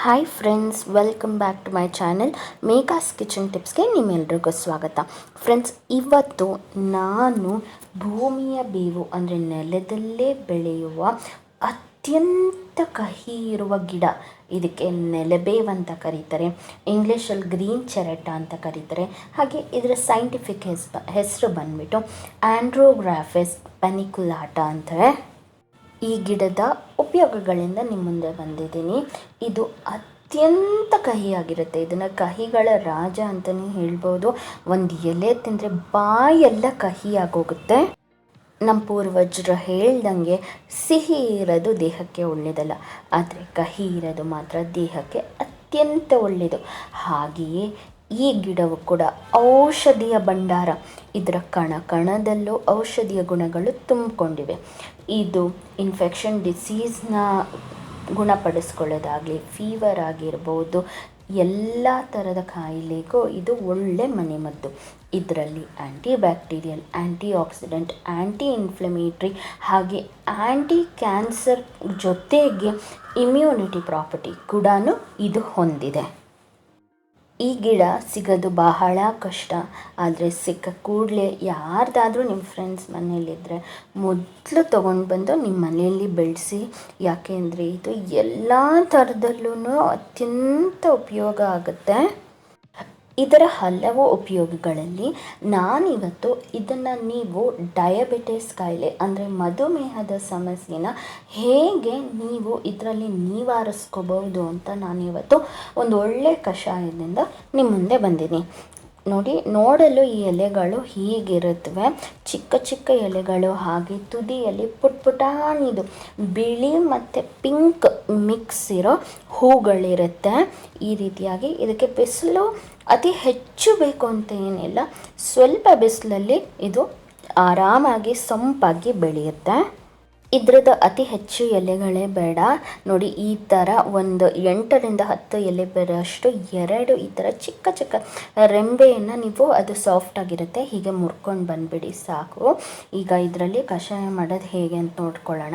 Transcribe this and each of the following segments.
Hi friends, welcome back to my channel Megha's kitchen ಟಿಪ್ಸ್ಗೆ ನಿಮ್ಮೆಲ್ರಿಗೂ ಸ್ವಾಗತ. ಫ್ರೆಂಡ್ಸ್, ಇವತ್ತು ನಾನು ಭೂಮಿಯ ಬೇವು ಅಂದರೆ ನೆಲದಲ್ಲೇ ಬೆಳೆಯುವ ಅತ್ಯಂತ ಕಹಿ ಇರುವ ಗಿಡ, ಇದಕ್ಕೆ ನೆಲಬೇವು ಅಂತ ಕರೀತಾರೆ, ಇಂಗ್ಲೀಷಲ್ಲಿ ಗ್ರೀನ್ ಚೆರಟ ಅಂತ ಕರೀತಾರೆ. ಹಾಗೆ ಇದರ ಸೈಂಟಿಫಿಕ್ ಹೆಸರು ಬಂದ್ಬಿಟ್ಟು ಆಂಡ್ರೋಗ್ರಾಫಿಸ್ ಪೆನಿಕುಲಾಟ ಅಂತಾರೆ. ಈ ಗಿಡದ ಉಪಯೋಗಗಳಿಂದ ನಿಮ್ಮ ಮುಂದೆ ಬಂದಿದ್ದೀನಿ. ಇದು ಅತ್ಯಂತ ಕಹಿಯಾಗಿರುತ್ತೆ. ಇದನ್ನು ಕಹಿಗಳ ರಾಜ ಅಂತಲೇ ಹೇಳ್ಬೋದು. ಒಂದು ಎಲೆ ತಿಂದರೆ ಬಾಯೆಲ್ಲ ಕಹಿಯಾಗೋಗುತ್ತೆ. ನಮ್ಮ ಪೂರ್ವಜರು ಹೇಳ್ದಂಗೆ ಸಿಹಿ ಇರೋದು ದೇಹಕ್ಕೆ ಒಳ್ಳೆಯದಲ್ಲ, ಆದರೆ ಕಹಿ ಇರೋದು ಮಾತ್ರ ದೇಹಕ್ಕೆ ಅತ್ಯಂತ ಒಳ್ಳೆಯದು. ಹಾಗೆಯೇ ಈ ಗಿಡವು ಕೂಡ ಔಷಧಿಯ ಭಂಡಾರ. ಇದರ ಕಣದಲ್ಲೂ ಔಷಧಿಯ ಗುಣಗಳು ತುಂಬಿಕೊಂಡಿವೆ. ಇದು ಇನ್ಫೆಕ್ಷನ್ ಡಿಸೀಸ್ನ ಗುಣಪಡಿಸ್ಕೊಳ್ಳೋದಾಗಲಿ, ಫೀವರ್ ಆಗಿರ್ಬೋದು, ಎಲ್ಲ ಥರದ ಕಾಯಿಲೆಗೂ ಇದು ಒಳ್ಳೆ ಮನೆಮದ್ದು. ಇದರಲ್ಲಿ ಆ್ಯಂಟಿ ಬ್ಯಾಕ್ಟೀರಿಯಲ್, ಆ್ಯಂಟಿ ಆಕ್ಸಿಡೆಂಟ್, ಆ್ಯಂಟಿ ಇನ್ಫ್ಲಮೇಟ್ರಿ ಹಾಗೆ ಆ್ಯಂಟಿ ಕ್ಯಾನ್ಸರ್ ಜೊತೆಗೆ ಇಮ್ಯುನಿಟಿ ಪ್ರಾಪರ್ಟಿ ಕೂಡ ಇದು ಹೊಂದಿದೆ. ಈ ಗಿಡ ಸಿಗೋದು ಬಹಳ ಕಷ್ಟ, ಆದರೆ ಸಿಕ್ಕ ಕೂಡಲೇ ಯಾರ್ದಾದ್ರೂ ನಿಮ್ಮ ಫ್ರೆಂಡ್ಸ್ ಮನೇಲಿದ್ದರೆ ಮೊದಲು ತೊಗೊಂಡು ಬಂದು ನಿಮ್ಮ ಮನೆಯಲ್ಲಿ ಬೆಳೆಸಿ. ಯಾಕೆಂದರೆ ಇದು ಎಲ್ಲ ಥರದಲ್ಲೂ ಅತ್ಯಂತ ಉಪಯೋಗ ಆಗುತ್ತೆ. ಇದರ ಹಲವು ಉಪಯೋಗಗಳಲ್ಲಿ ನಾನಿವತ್ತು ಇದನ್ನು ನೀವು ಡಯಾಬಿಟಿಸ್ ಕಾಯಿಲೆ ಅಂದರೆ ಮಧುಮೇಹದ ಸಮಸ್ಯೆನ ಹೇಗೆ ನೀವು ಇದರಲ್ಲಿ ನಿವಾರಿಸ್ಕೋಬಹುದು ಅಂತ ನಾನಿವತ್ತು ಒಂದು ಒಳ್ಳೆಯ ಕಷಾಯದಿಂದ ನಿಮ್ಮ ಮುಂದೆ ಬಂದಿದ್ದೀನಿ. ನೋಡಲು ಈ ಎಲೆಗಳು ಹೀಗಿರುತ್ತವೆ, ಚಿಕ್ಕ ಚಿಕ್ಕ ಎಲೆಗಳು. ಹಾಗೆ ತುದಿಯಲ್ಲಿ ಪುಟಾಣಿದು ಬಿಳಿ ಮತ್ತು ಪಿಂಕ್ ಮಿಕ್ಸ್ ಇರೋ ಹೂಗಳಿರುತ್ತೆ. ಈ ರೀತಿಯಾಗಿ ಇದಕ್ಕೆ ಬಿಸಿಲು ಅತಿ ಹೆಚ್ಚು ಬೇಕು ಅಂತ ಏನಿಲ್ಲ, ಸ್ವಲ್ಪ ಬಿಸಿಲಲ್ಲಿ ಇದು ಆರಾಮಾಗಿ ಸೊಂಪಾಗಿ ಬೆಳೆಯುತ್ತೆ. ಇದ್ರದ್ದು ಅತಿ ಹೆಚ್ಚು ಎಲೆಗಳೇ ಬೇಡ. ನೋಡಿ, ಈ ಥರ ಒಂದು 8ರಿಂದ 10 ಎಲೆ ಬರೋಷ್ಟು 2 ಈ ಥರ ಚಿಕ್ಕ ಚಿಕ್ಕ ರೆಂಬೆಯನ್ನು ನೀವು, ಅದು ಸಾಫ್ಟಾಗಿರುತ್ತೆ, ಹೀಗೆ ಮುರ್ಕೊಂಡು ಬಂದುಬಿಡಿ ಸಾಕು. ಈಗ ಇದರಲ್ಲಿ ಕಷಾಯ ಮಾಡೋದು ಹೇಗೆ ಅಂತ ನೋಡ್ಕೊಳ್ಳೋಣ.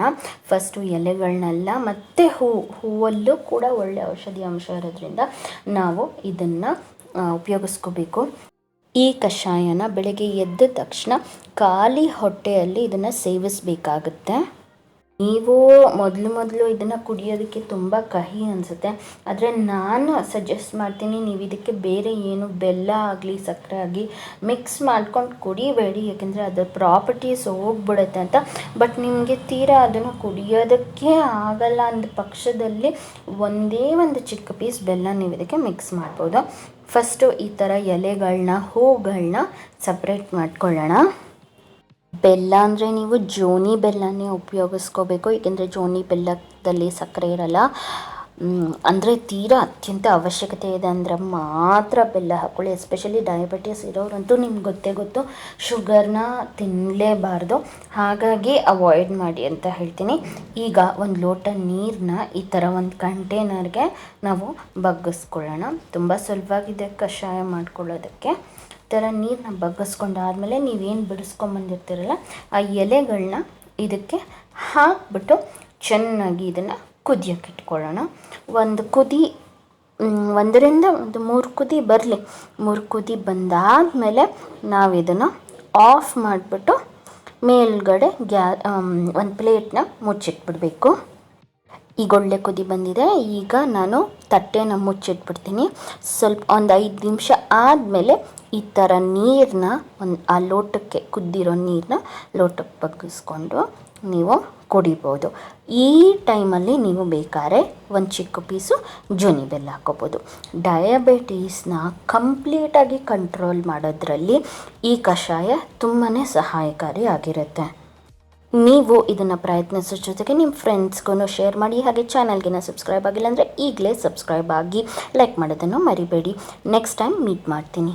ಫಸ್ಟು ಎಲೆಗಳನ್ನೆಲ್ಲ ಮತ್ತು ಹೂವಲ್ಲೂ ಕೂಡ ಒಳ್ಳೆ ಔಷಧಿ ಅಂಶ ಇರೋದ್ರಿಂದ ನಾವು ಇದನ್ನು ಉಪಯೋಗಿಸ್ಕೋಬೇಕು. ಈ ಕಷಾಯನ ಬೆಳಗ್ಗೆ ಎದ್ದ ತಕ್ಷಣ ಖಾಲಿ ಹೊಟ್ಟೆಯಲ್ಲಿ ಇದನ್ನು ಸೇವಿಸಬೇಕಾಗುತ್ತೆ. ನೀವು ಮೊದಲು ಇದನ್ನು ಕುಡಿಯೋದಕ್ಕೆ ತುಂಬ ಕಹಿ ಅನಿಸುತ್ತೆ, ಆದರೆ ನಾನು ಸಜೆಸ್ಟ್ ಮಾಡ್ತೀನಿ ನೀವು ಇದಕ್ಕೆ ಬೇರೆ ಏನು ಬೆಲ್ಲ ಆಗಲಿ ಸಕ್ಕರೆ ಆಗಲಿ ಮಿಕ್ಸ್ ಮಾಡ್ಕೊಂಡು ಕುಡಿಬೇಡಿ, ಯಾಕೆಂದರೆ ಅದರ ಪ್ರಾಪರ್ಟೀಸ್ ಹೋಗ್ಬಿಡುತ್ತೆ ಅಂತ. ಬಟ್ ನಿಮಗೆ ತೀರಾ ಅದನ್ನು ಕುಡಿಯೋದಕ್ಕೆ ಆಗಲ್ಲ ಅಂದ ಪಕ್ಷದಲ್ಲಿ ಒಂದೇ ಒಂದು ಚಿಕ್ಕ ಪೀಸ್ ಬೆಲ್ಲ ನೀವು ಇದಕ್ಕೆ ಮಿಕ್ಸ್ ಮಾಡ್ಬೋದು. ಫಸ್ಟು ಈ ಥರ ಎಲೆಗಳನ್ನ, ಹೂಗಳನ್ನ ಸಪ್ರೇಟ್ ಮಾಡ್ಕೊಳ್ಳೋಣ. ಬೆಲ್ಲ ಅಂದರೆ ನೀವು ಜೋನಿ ಬೆಲ್ಲನೇ ಉಪಯೋಗಿಸ್ಕೋಬೇಕು, ಏಕೆಂದರೆ ಜೋನಿ ಬೆಲ್ಲದಲ್ಲಿ ಸಕ್ಕರೆ ಇರಲ್ಲ. ಅಂದರೆ ತೀರಾ ಅತ್ಯಂತ ಅವಶ್ಯಕತೆ ಇದೆ ಅಂದರೆ ಮಾತ್ರ ಬೆಲ್ಲ ಹಾಕ್ಕೊಳ್ಳಿ. ಎಸ್ಪೆಷಲಿ ಡಯಾಬಿಟೀಸ್ ಇರೋರಂತೂ ನಿಮ್ಗೆ ಗೊತ್ತು, ಶುಗರ್ನ ತಿನ್ನಲೇಬಾರ್ದು, ಹಾಗಾಗಿ ಅವಾಯ್ಡ್ ಮಾಡಿ ಅಂತ ಹೇಳ್ತೀನಿ. ಈಗ ಒಂದು ಲೋಟ ನೀರನ್ನ ಈ ಥರ ಒಂದು ಕಂಟೈನರ್ಗೆ ನಾವು ಬಗ್ಗಿಸ್ಕೊಳ್ಳೋಣ. ತುಂಬ ಸುಲಭವಾಗಿದೆ ಕಷಾಯ ಮಾಡ್ಕೊಳ್ಳೋದಕ್ಕೆ. ಈ ಥರ ನೀರನ್ನ ಬಗ್ಗಿಸ್ಕೊಂಡಾದ್ಮೇಲೆ ನೀವೇನು ಬಿಡಿಸ್ಕೊಂಬಂದಿರ್ತೀರಲ್ಲ ಆ ಎಲೆಗಳನ್ನ ಇದಕ್ಕೆ ಹಾಕ್ಬಿಟ್ಟು ಚೆನ್ನಾಗಿ ಇದನ್ನು ಕುದಿಯೋಕೆ ಇಟ್ಕೊಳ್ಳೋಣ. ಒಂದು ಕುದಿ 1ರಿಂದ 3 ಕುದಿ ಬರಲಿ. 3 ಕುದಿ ಬಂದಾದಮೇಲೆ ನಾವು ಇದನ್ನು ಆಫ್ ಮಾಡಿಬಿಟ್ಟು ಮೇಲ್ಗಡೆ ಒಂದು ಪ್ಲೇಟ್ನ ಮುಚ್ಚಿಟ್ಬಿಡಬೇಕು. ಈಗ ಒಳ್ಳೆ ಕುದಿ ಬಂದಿದೆ. ಈಗ ನಾನು ತಟ್ಟೆನ ಮುಚ್ಚಿಟ್ಬಿಡ್ತೀನಿ. ಸ್ವಲ್ಪ ಒಂದು 5 ನಿಮಿಷ ಆದಮೇಲೆ ಈ ಥರ ನೀರನ್ನ ಆ ಲೋಟಕ್ಕೆ, ಕುದ್ದಿರೋ ನೀರನ್ನ ಲೋಟಕ್ಕೆ ಬಗ್ಗಿಸ್ಕೊಂಡು ನೀವು ಕುಡಿಬೋದು. ಈ ಟೈಮಲ್ಲಿ ನೀವು ಬೇಕಾದ್ರೆ ಒಂದು ಚಿಕ್ಕ ಪೀಸು ಜೋನಿ ಬೆಲ್ಲ ಹಾಕ್ಕೋಬೋದು. ಡಯಾಬಿಟೀಸ್ನ ಕಂಪ್ಲೀಟಾಗಿ ಕಂಟ್ರೋಲ್ ಮಾಡೋದ್ರಲ್ಲಿ ಈ ಕಷಾಯ ತುಂಬಾ ಸಹಾಯಕಾರಿ ಆಗಿರುತ್ತೆ. ನೀವು ಇದನ್ನು ಪ್ರಯತ್ನಿಸೋ ಜೊತೆಗೆ ನಿಮ್ಮ ಫ್ರೆಂಡ್ಸ್ಗೂ ಶೇರ್ ಮಾಡಿ. ಹಾಗೆ ಚಾನಲ್ಗೆ ಸಬ್ಸ್ಕ್ರೈಬ್ ಆಗಿಲ್ಲ ಅಂದರೆ ಈಗಲೇ ಸಬ್ಸ್ಕ್ರೈಬ್ ಆಗಿ ಲೈಕ್ ಮಾಡೋದನ್ನು ಮರಿಬೇಡಿ. ನೆಕ್ಸ್ಟ್ ಟೈಮ್ ಮೀಟ್ ಮಾಡ್ತೀನಿ.